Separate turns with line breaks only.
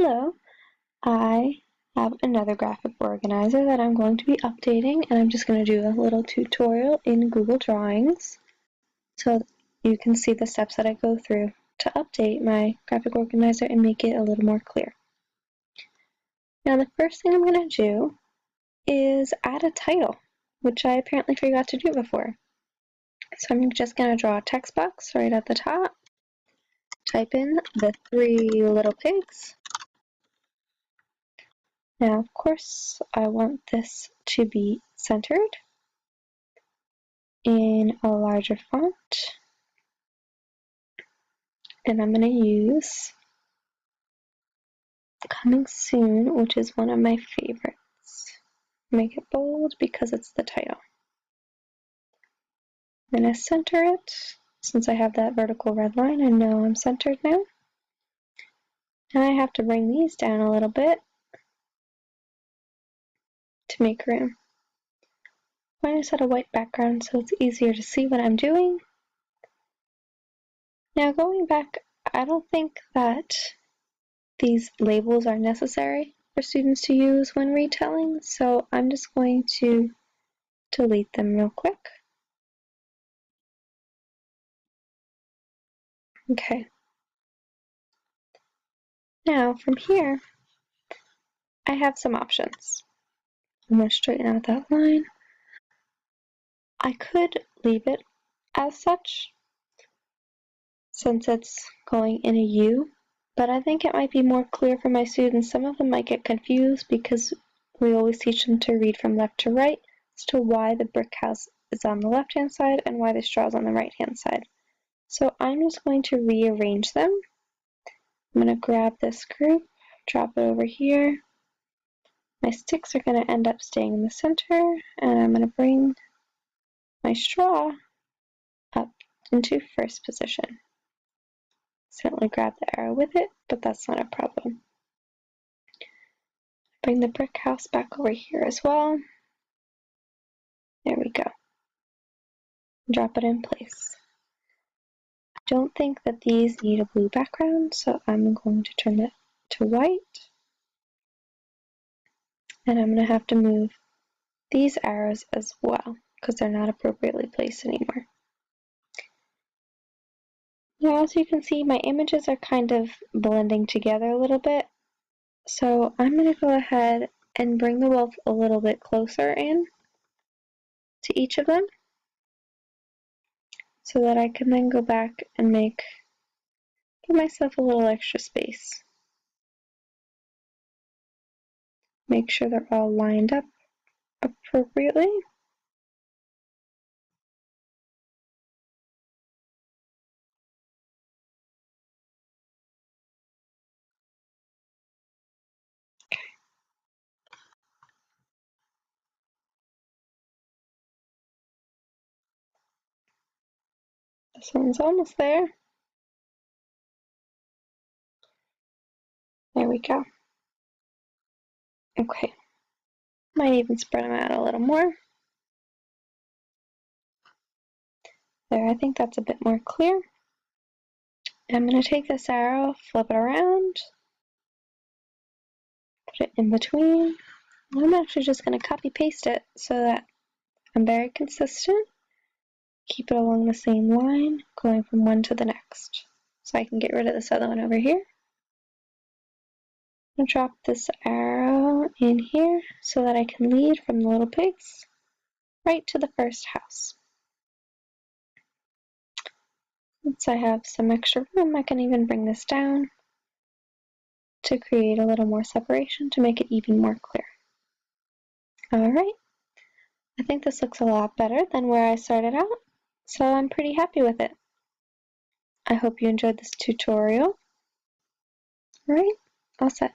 Hello, I have another graphic organizer that I'm going to be updating, and I'm just going to do a little tutorial in Google Drawings so you can see the steps that I go through to update my graphic organizer and make it a little more clear. Now the first thing I'm going to do is add a title, which I apparently forgot to do before. So I'm just going to draw a text box right at the top, type in the 3 little pigs. Now, of course, I want this to be centered in a larger font, and I'm going to use Coming Soon, which is one of my favorites. Make it bold because it's the title. I'm going to center it. Since I have that vertical red line, I know I'm centered now. And I have to bring these down a little bit to make room. I'm going to set a white background so it's easier to see what I'm doing. Now going back, I don't think that these labels are necessary for students to use when retelling, so I'm just going to delete them real quick. Okay. Now from here, I have some options. I'm going to straighten out that line. I could leave it as such, since it's going in a U, but I think it might be more clear for my students. Some of them might get confused because we always teach them to read from left to right as to why the brick house is on the left-hand side and why the straw is on the right-hand side. So I'm just going to rearrange them. I'm going to grab this group, drop it over here. My sticks are going to end up staying in the center, and I'm going to bring my straw up into first position. Certainly grab the arrow with it, but that's not a problem. Bring the brick house back over here as well. There we go. Drop it in place. I don't think that these need a blue background, so I'm going to turn it to white. And I'm going to have to move these arrows as well because they're not appropriately placed anymore. Now, as you can see, my images are kind of blending together a little bit. So I'm going to go ahead and bring the wolf a little bit closer in to each of them so that I can then go back and give myself a little extra space. Make sure they're all lined up appropriately. This one's almost there. There we go. Okay. Might even spread them out a little more. There, I think that's a bit more clear. I'm going to take this arrow, flip it around, put it in between. I'm actually just going to copy paste it so that I'm very consistent. Keep it along the same line, going from one to the next. So I can get rid of this other one over here. I'm going to drop this arrow in here so that I can lead from the little pigs right to the first house. Since I have some extra room, I can even bring this down to create a little more separation to make it even more clear. Alright, I think this looks a lot better than where I started out, so I'm pretty happy with it. I hope you enjoyed this tutorial. Alright, all set.